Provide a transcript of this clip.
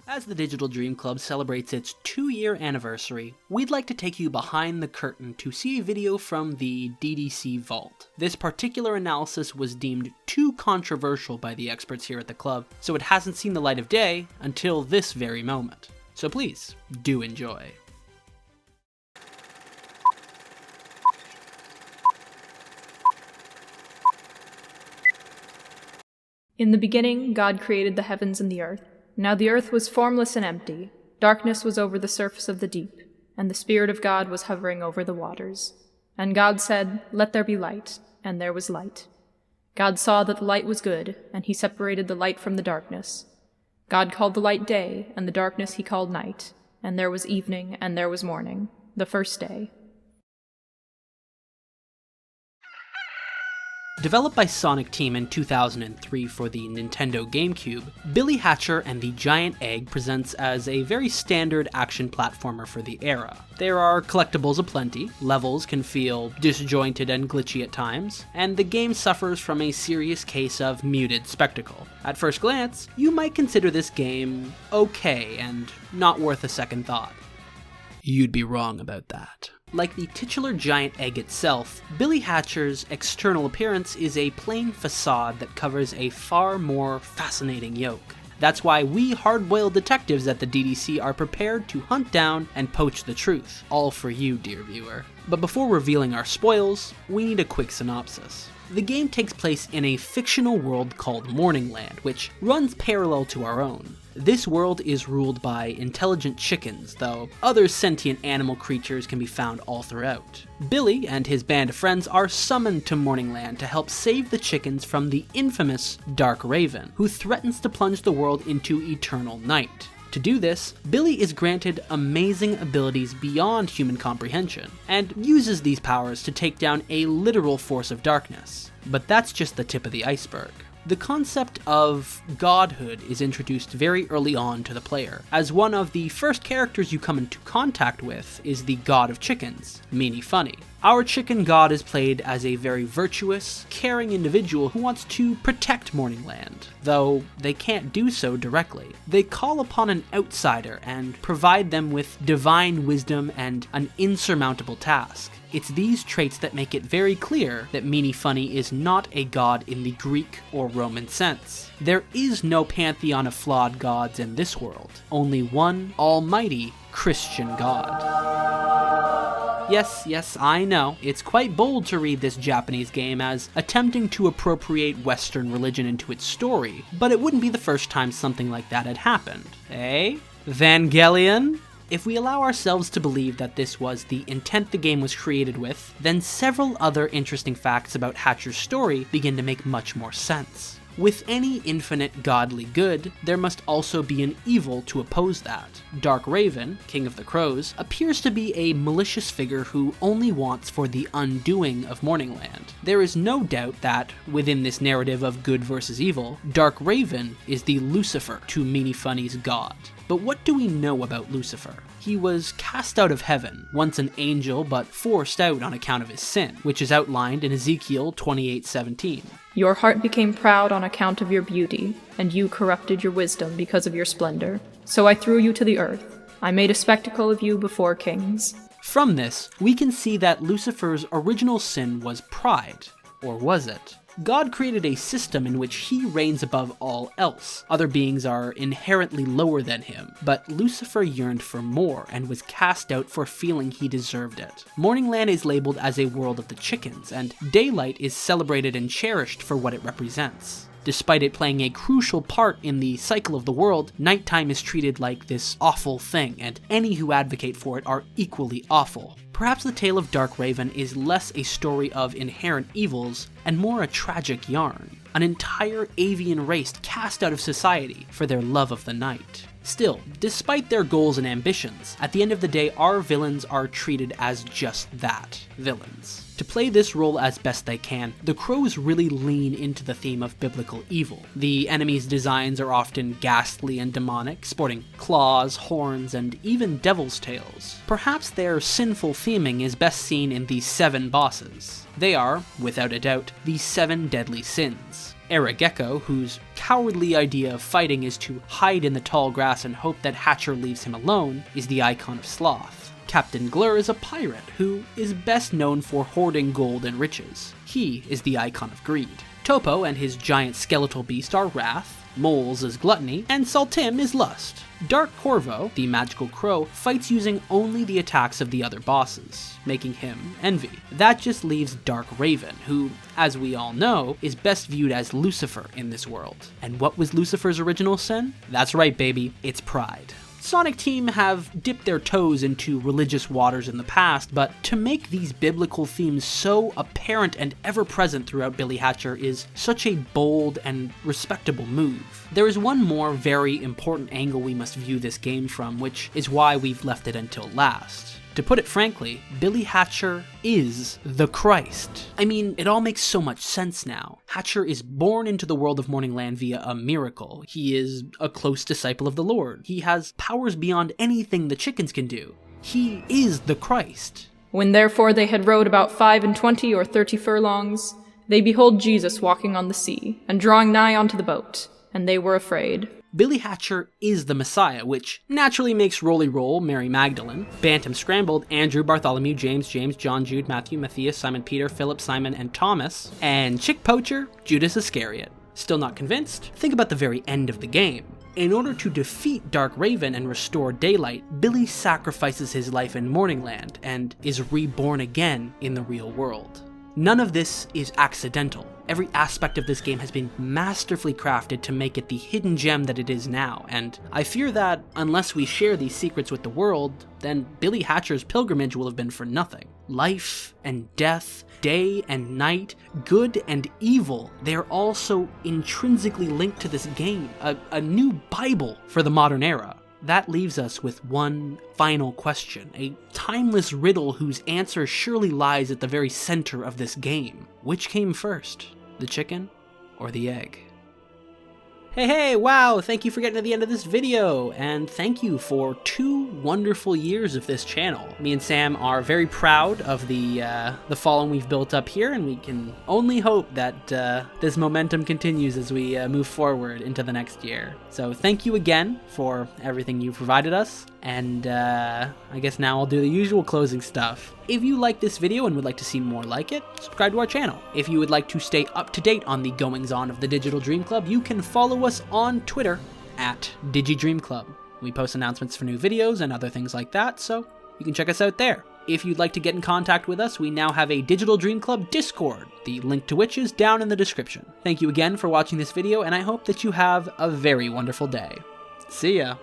As the Digital Dream Club celebrates its 2-year anniversary, we'd like to take you behind the curtain to see a video from the DDC Vault. This particular analysis was deemed too controversial by the experts here at the club, so it hasn't seen the light of day until this very moment. So please, do enjoy. In the beginning, God created the heavens and the earth. Now the earth was formless and empty. Darkness was over the surface of the deep, and the Spirit of God was hovering over the waters. And God said, "Let there be light," and there was light. God saw that the light was good, and he separated the light from the darkness. God called the light day, and the darkness he called night. And there was evening, and there was morning, the first day. Developed by Sonic Team in 2003 for the Nintendo GameCube, Billy Hatcher and the Giant Egg presents as a very standard action platformer for the era. There are collectibles aplenty, levels can feel disjointed and glitchy at times, and the game suffers from a serious case of muted spectacle. At first glance, you might consider this game okay and not worth a second thought. You'd be wrong about that. Like the titular Giant Egg itself, Billy Hatcher's external appearance is a plain facade that covers a far more fascinating yoke. That's why we hard-boiled detectives at the DDC are prepared to hunt down and poach the truth, all for you, dear viewer. But before revealing our spoils, we need a quick synopsis. The game takes place in a fictional world called Morningland, which runs parallel to our own. This world is ruled by intelligent chickens, though other sentient animal creatures can be found all throughout. Billy and his band of friends are summoned to Morningland to help save the chickens from the infamous Dark Raven, who threatens to plunge the world into eternal night. To do this, Billy is granted amazing abilities beyond human comprehension, and uses these powers to take down a literal force of darkness. But that's just the tip of the iceberg. The concept of godhood is introduced very early on to the player, as one of the first characters you come into contact with is the god of chickens, Meanie Funny. Our chicken god is played as a very virtuous, caring individual who wants to protect Morningland, though they can't do so directly. They call upon an outsider and provide them with divine wisdom and an insurmountable task. It's these traits that make it very clear that Meanie Funny is not a god in the Greek or Roman sense. There is no pantheon of flawed gods in this world, only one almighty Christian god. Yes, I know, it's quite bold to read this Japanese game as attempting to appropriate Western religion into its story, but it wouldn't be the first time something like that had happened, eh? Evangelion? If we allow ourselves to believe that this was the intent the game was created with, then several other interesting facts about Hatcher's story begin to make much more sense. With any infinite godly good, there must also be an evil to oppose that. Dark Raven, King of the Crows, appears to be a malicious figure who only wants for the undoing of Morningland. There is no doubt that, within this narrative of good versus evil, Dark Raven is the Lucifer to Meanie Funny's god. But what do we know about Lucifer? He was cast out of heaven, once an angel but forced out on account of his sin, which is outlined in Ezekiel 28:17. Your heart became proud on account of your beauty, and you corrupted your wisdom because of your splendor. So I threw you to the earth. I made a spectacle of you before kings. From this, we can see that Lucifer's original sin was pride. Or was it? God created a system in which he reigns above all else. Other beings are inherently lower than him, but Lucifer yearned for more and was cast out for feeling he deserved it. Morningland is labeled as a world of the chickens, and daylight is celebrated and cherished for what it represents. Despite it playing a crucial part in the cycle of the world, nighttime is treated like this awful thing, and any who advocate for it are equally awful. Perhaps the tale of Dark Raven is less a story of inherent evils and more a tragic yarn. An entire avian race cast out of society for their love of the night. Still, despite their goals and ambitions, at the end of the day our villains are treated as just that, villains. To play this role as best they can, the Crows really lean into the theme of biblical evil. The enemies' designs are often ghastly and demonic, sporting claws, horns, and even devil's tails. Perhaps their sinful theming is best seen in the 7 bosses. They are, without a doubt, the 7 deadly sins. Eragekko, whose cowardly idea of fighting is to hide in the tall grass and hope that Hatcher leaves him alone, is the icon of sloth. Captain Glur is a pirate who is best known for hoarding gold and riches. He is the icon of greed. Topo and his giant skeletal beast are wrath, Moles is gluttony, and Saltim is lust. Dark Corvo, the magical crow, fights using only the attacks of the other bosses, making him envy. That just leaves Dark Raven, who, as we all know, is best viewed as Lucifer in this world. And what was Lucifer's original sin? That's right, baby, it's pride. Sonic Team have dipped their toes into religious waters in the past, but to make these biblical themes so apparent and ever-present throughout Billy Hatcher is such a bold and respectable move. There is one more very important angle we must view this game from, which is why we've left it until last. To put it frankly, Billy Hatcher is the Christ. I mean, it all makes so much sense now. Hatcher is born into the world of Morningland via a miracle. He is a close disciple of the Lord. He has powers beyond anything the chickens can do. He is the Christ. When therefore they had rowed about 25 or 30 furlongs, they behold Jesus walking on the sea, and drawing nigh unto the boat, and they were afraid. Billy Hatcher is the Messiah, which naturally makes Roly Roll Mary Magdalene, Bantam Scrambled Andrew, Bartholomew, James, John, Jude, Matthew, Matthias, Simon, Peter, Philip, Simon, and Thomas, and Chick Poacher, Judas Iscariot. Still not convinced? Think about the very end of the game. In order to defeat Dark Raven and restore daylight, Billy sacrifices his life in Morningland and is reborn again in the real world. None of this is accidental. Every aspect of this game has been masterfully crafted to make it the hidden gem that it is now, and I fear that unless we share these secrets with the world, then Billy Hatcher's pilgrimage will have been for nothing. Life and death, day and night, good and evil, they are all so intrinsically linked to this game, a new Bible for the modern era. That leaves us with one final question, a timeless riddle whose answer surely lies at the very center of this game. Which came first, the chicken or the egg? Hey, wow, thank you for getting to the end of this video, and thank you for 2 wonderful years of this channel. Me and Sam are very proud of the following we've built up here, and we can only hope that this momentum continues as we move forward into the next year. So thank you again for everything you've provided us, and I guess now I'll do the usual closing stuff. If you like this video and would like to see more like it, subscribe to our channel. If you would like to stay up to date on the goings-on of the Digital Dream Club, you can follow us on Twitter at DigiDreamClub. We post announcements for new videos and other things like that, so you can check us out there. If you'd like to get in contact with us, we now have a Digital Dream Club Discord, the link to which is down in the description. Thank you again for watching this video, and I hope that you have a very wonderful day. See ya!